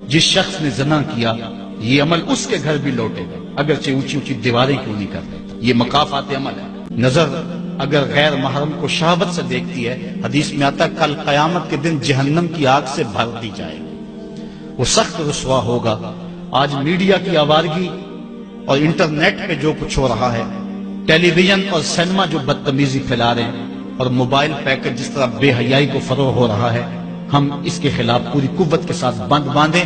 جس شخص نے زنا کیا یہ عمل اس کے گھر بھی لوٹے گا اگرچہ اونچی اونچی دیواریں کیوں نہیں کرتے. یہ مکافات عمل ہے. نظر اگر غیر محرم کو شہوت سے دیکھتی ہے، حدیث میں آتا ہے کل قیامت کے دن جہنم کی آگ سے بھر دی جائے گی، وہ سخت رسوا ہوگا. آج میڈیا کی آوارگی اور انٹرنیٹ پہ جو کچھ ہو رہا ہے، ٹیلی ویژن اور سینما جو بدتمیزی پھیلا رہے ہیں، اور موبائل پیکٹ جس طرح بے حیائی کو فروغ ہو رہا ہے، ہم اس کے خلاف پوری قوت کے ساتھ بند باندھیں.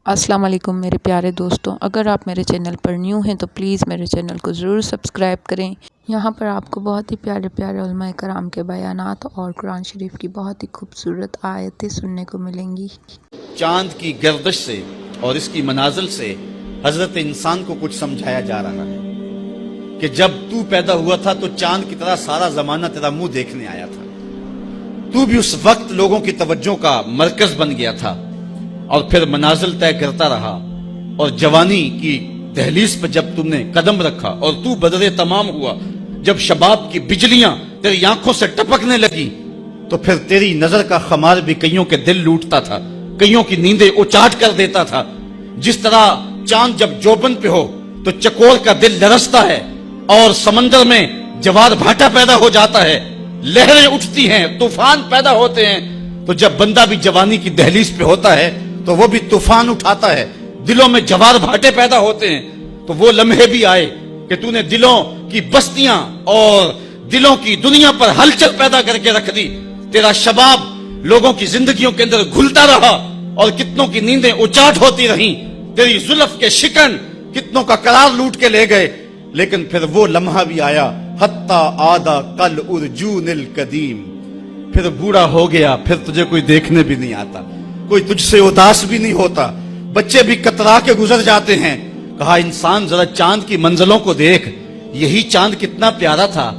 السلام علیکم میرے پیارے دوستوں، اگر آپ میرے چینل پر نیو ہیں تو پلیز میرے چینل کو ضرور سبسکرائب کریں. یہاں پر آپ کو بہت ہی پیارے پیارے علماء کرام کے بیانات اور قرآن شریف کی بہت ہی خوبصورت آیتیں سننے کو ملیں گی. چاند کی گردش سے اور اس کی منازل سے حضرت انسان کو کچھ سمجھایا جا رہا ہے کہ جب تو پیدا ہوا تھا تو چاند کی طرح سارا زمانہ تیرا منہ دیکھنے آیا تھا. تو بھی اس وقت لوگوں کی توجہ کا مرکز بن گیا تھا اور پھر منازل طے کرتا رہا، اور جوانی کی دہلیز پہ جب تم نے قدم رکھا اور تو بدر تمام ہوا، جب شباب کی بجلیاں تیری آنکھوں سے ٹپکنے لگی، تو پھر تیری نظر کا خمار بھی کئیوں کے دل لوٹتا تھا، کئیوں کی نیندیں اچاٹ کر دیتا تھا. جس طرح چاند جب جوبن پہ ہو تو چکور کا دل لرزتا ہے اور سمندر میں جوار بھاٹا پیدا ہو جاتا ہے، لہریں اٹھتی ہیں، طوفان پیدا ہوتے ہیں. تو جب بندہ بھی جوانی کی دہلیز پہ ہوتا ہے تو وہ بھی طوفان اٹھاتا ہے، دلوں میں جوار بھاٹے پیدا ہوتے ہیں. تو وہ لمحے بھی آئے کہ تو نے دلوں کی بستیاں اور دلوں کی دنیا پر ہلچل پیدا کر کے رکھ دی. تیرا شباب لوگوں کی زندگیوں کے اندر گھلتا رہا اور کتنوں کی نیندیں اچاٹ ہوتی رہیں. تیری زلف کے شکن کتنوں کا قرار لوٹ کے لے گئے. لیکن پھر وہ لمحہ بھی آیا، حتی آدھا کل ارجون القدیم. پھر بوڑھا ہو گیا، پھر تجھے کوئی دیکھنے بھی نہیں آتا، کوئی تجھ سے اداس بھی نہیں ہوتا، بچے بھی کترا کے گزر جاتے ہیں. کہا انسان ذرا چاند کی منزلوں کو دیکھ، یہی چاند کتنا پیارا تھا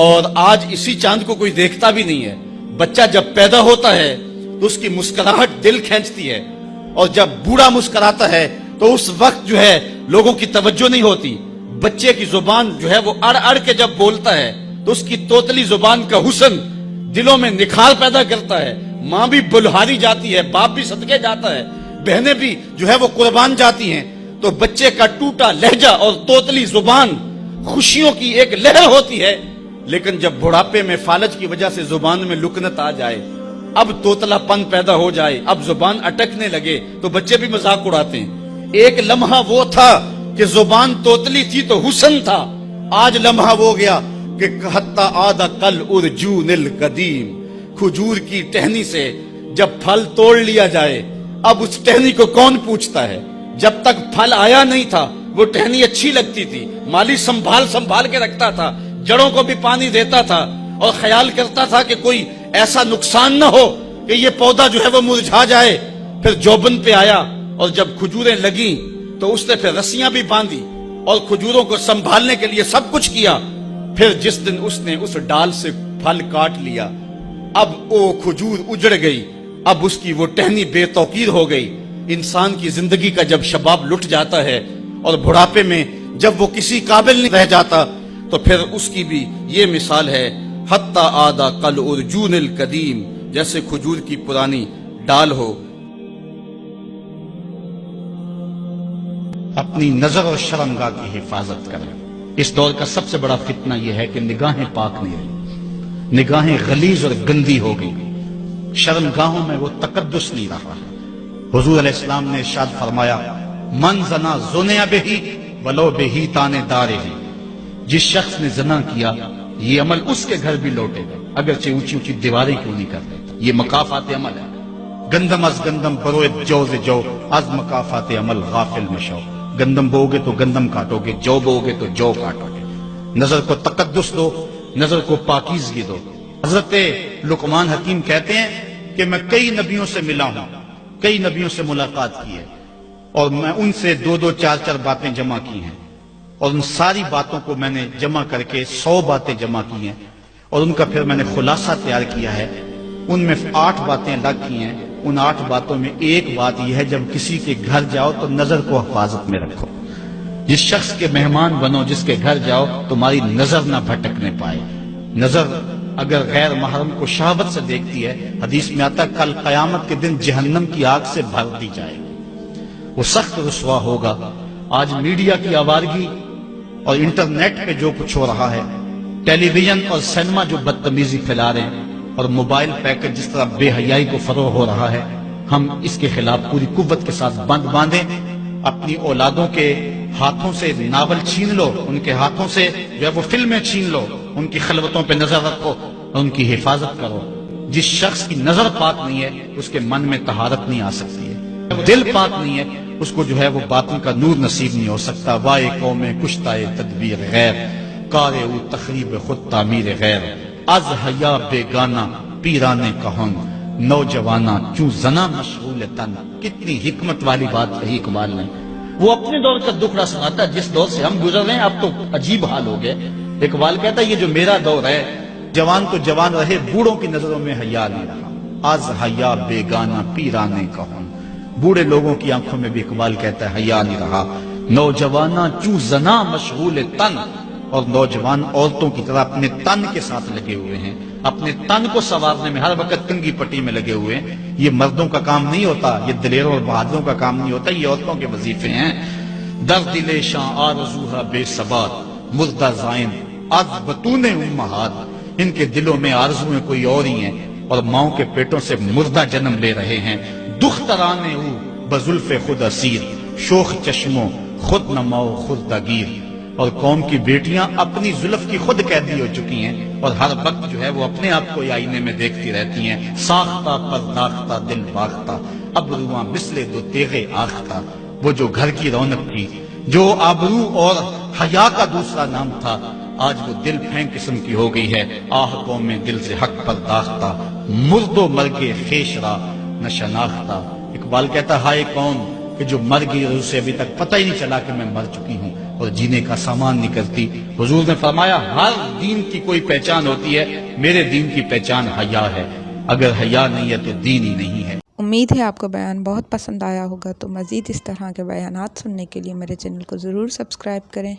اور آج اسی چاند کو کوئی دیکھتا بھی نہیں ہے. بچہ جب پیدا ہوتا ہے تو اس کی مسکراہٹ دل کھینچتی ہے، اور جب بوڑھا مسکراتا ہے تو اس وقت جو ہے لوگوں کی توجہ نہیں ہوتی. بچے کی زبان جو ہے وہ اڑ اڑ کے جب بولتا ہے تو اس کی توتلی زبان کا حسن دلوں میں نکھار پیدا کرتا ہے. ماں بھی بلہاری جاتی ہے، باپ بھی صدقے جاتا ہے، بہنیں بھی جو ہے وہ قربان جاتی ہیں. تو بچے کا ٹوٹا لہجہ اور توتلی زبان خوشیوں کی ایک لہر ہوتی ہے. لیکن جب بڑھاپے میں فالج کی وجہ سے زبان میں لکنت آ جائے، اب توتلا پن پیدا ہو جائے، اب زبان اٹکنے لگے، تو بچے بھی مذاق اڑاتے ہیں. ایک لمحہ وہ تھا کہ زبان توتلی تھی تو حسن تھا، آج لمحہ وہ گیا کہ حتی آدھا کل ارجون القدیم. کھجور کی ٹہنی سے جب پھل توڑ لیا جائے، اب اس ٹہنی کو کون پوچھتا ہے؟ جب تک پھل آیا نہیں تھا وہ ٹہنی اچھی لگتی تھی، مالی سنبھال کے رکھتا تھا، جڑوں کو بھی پانی دیتا تھا اور خیال کرتا تھا کہ کوئی ایسا نقصان نہ ہو کہ یہ پودا جو ہے وہ مرجھا جائے. پھر جوبن پہ آیا اور جب کھجوریں لگیں تو اس نے پھر رسیاں بھی باندھی اور کھجوروں کو سنبھالنے کے لیے سب کچھ کیا. پھر جس دن اس نے اس ڈال سے پھل کاٹ لیا، اب وہ کھجور اجڑ گئی، اب اس کی وہ ٹہنی بے توقیر ہو گئی. انسان کی زندگی کا جب شباب لٹ جاتا ہے اور بڑھاپے میں جب وہ کسی قابل نہیں رہ جاتا تو پھر اس کی بھی یہ مثال ہے، حتی آدھا کل ارجون القدیم، جیسے کھجور کی پرانی ڈال ہو. اپنی نظر اور شرمگاہ کی حفاظت کریں. اس دور کا سب سے بڑا فتنہ یہ ہے کہ نگاہیں پاک نہیں رہی، نگاہیں غلیظ اور گندی ہو گئی، شرمگاہوں میں وہ تقدس نہیں رہا. حضور علیہ السلام نے ارشاد فرمایا، من زنا زنیا بہی ولو بہی تانے دارے ہی. جس شخص نے زنا کیا یہ عمل اس کے گھر بھی لوٹے گا اگرچہ اونچی اونچی دیواریں کیوں نہیں کرتے. یہ مکافات عمل ہے. گندم از گندم بروئے جو ز جو از مکافات عمل غافل مشو. گندم بو گے تو گندم کاٹو گے، جو بو گے تو جو کاٹو گے. نظر کو تقدس دو، نظر کو پاکیزگی دو. حضرت لقمان حکیم کہتے ہیں کہ میں کئی نبیوں سے ملا ہوں، کئی نبیوں سے ملاقات کی ہے، اور میں ان سے 2-2 4-4 باتیں جمع کی ہیں، اور ان ساری باتوں کو میں نے جمع کر کے 100 باتیں جمع کی ہیں، اور ان کا پھر میں نے خلاصہ تیار کیا ہے. ان میں 8 باتیں الگ کی ہیں. ان 8 باتوں میں ایک بات یہ ہے، جب کسی کے گھر جاؤ تو نظر کو حفاظت میں رکھو. جس شخص کے مہمان بنو، جس کے گھر جاؤ، تمہاری نظر نہ بھٹکنے پائے. نظر اگر غیر محرم کو شہوت سے دیکھتی ہے، حدیث میں آتا ہے کل قیامت کے دن جہنم کی آگ سے بھر دی جائے گی. وہ سخت رسوا ہوگا۔ آج میڈیا کی آوارگی اور انٹرنیٹ پہ جو کچھ ہو رہا ہے، ٹیلی ویژن اور سینما جو بدتمیزی پھیلا رہے ہیں، اور موبائل پیکج جس طرح بے حیائی کو فروغ ہو رہا ہے، ہم اس کے خلاف پوری قوت کے ساتھ بند باندھیں۔ اپنی اولادوں کے ہاتھوں سے ناول چھین لو، ان کے ہاتھوں سے جو ہے وہ فلمیں چھین لو، ان کی خلوتوں پہ نظر رکھو اور ان کی حفاظت کرو۔ جس شخص کی نظر پاک نہیں ہے اس کے من میں طہارت نہیں آ سکتی ہے، دل پاک نہیں ہے اس کو جو ہے وہ باطن کا نور نصیب نہیں ہو سکتا۔ وائے قوم کشتائے تدبیر غیر، کارے او تخریب خود تعمیر غیر، از حیا بیگانہ پیرانے کہن، نوجوانہ چوں زنا مشغول تن۔ کتنی حکمت والی بات کہی اقبال نے۔ وہ اپنے دور کا دکھڑا سناتا ہے، جس دور سے ہم گزر رہے ہیں اب تو عجیب حال ہو گئے۔ اقبال کہتا ہے یہ جو میرا دور ہے، جوان تو جوان رہے، بوڑھوں کی نظروں میں حیا نہیں رہا۔ از حیا بیگانہ پیرانے کہن، بوڑھے لوگوں کی آنکھوں میں بھی اقبال کہتا ہے حیا نہیں رہا۔ نوجوانہ چوں زنا مشغول تن، اور نوجوان عورتوں کی طرح اپنے تن کے ساتھ لگے ہوئے ہیں، اپنے تن کو سنوارنے میں ہر وقت کنگھی پٹی میں لگے ہوئے ہیں۔ یہ مردوں کا کام نہیں ہوتا، یہ دلیروں اور بہادروں کا کام نہیں ہوتا، یہ عورتوں کے وظیفے ہیں۔ در دل شاں آرزوہا بے ثبات، مردہ زائن از بطون امہات۔ ان کے دلوں میں آرزویں کوئی اور ہی ہیں اور ماؤں کے پیٹوں سے مردہ جنم لے رہے ہیں۔ دخترانے او بزلف خود اسیر، شوخ چشموں خود نماؤ خود دگیر۔ اور قوم کی بیٹیاں اپنی زلف کی خود قیدی ہو چکی ہیں اور ہر وقت جو ہے وہ اپنے آپ کو آئینے میں دیکھتی رہتی ہیں۔ ساختہ پرداختہ دل باختہ، ابروان مثل دو تیغے آختہ۔ وہ جو گھر کی رونق تھی، جو آبرو اور حیا کا دوسرا نام تھا، آج وہ دل پھینک قسم کی ہو گئی ہے۔ آہ قوم میں دل سے حق پرداختہ، مرد و مرگے خیش را نہ شناختہ۔ اقبال کہتا ہے ہائے قوم کہ جو مر گئی اور اسے ابھی تک پتہ ہی نہیں چلا کہ میں مر چکی ہوں اور جینے کا سامان نہیں کرتی۔ حضور نے فرمایا ہر دین کی کوئی پہچان ہوتی ہے، میرے دین کی پہچان حیا ہے، اگر حیا نہیں ہے تو دین ہی نہیں ہے۔ امید ہے آپ کو بیان بہت پسند آیا ہوگا، تو مزید اس طرح کے بیانات سننے کے لیے میرے چینل کو ضرور سبسکرائب کریں۔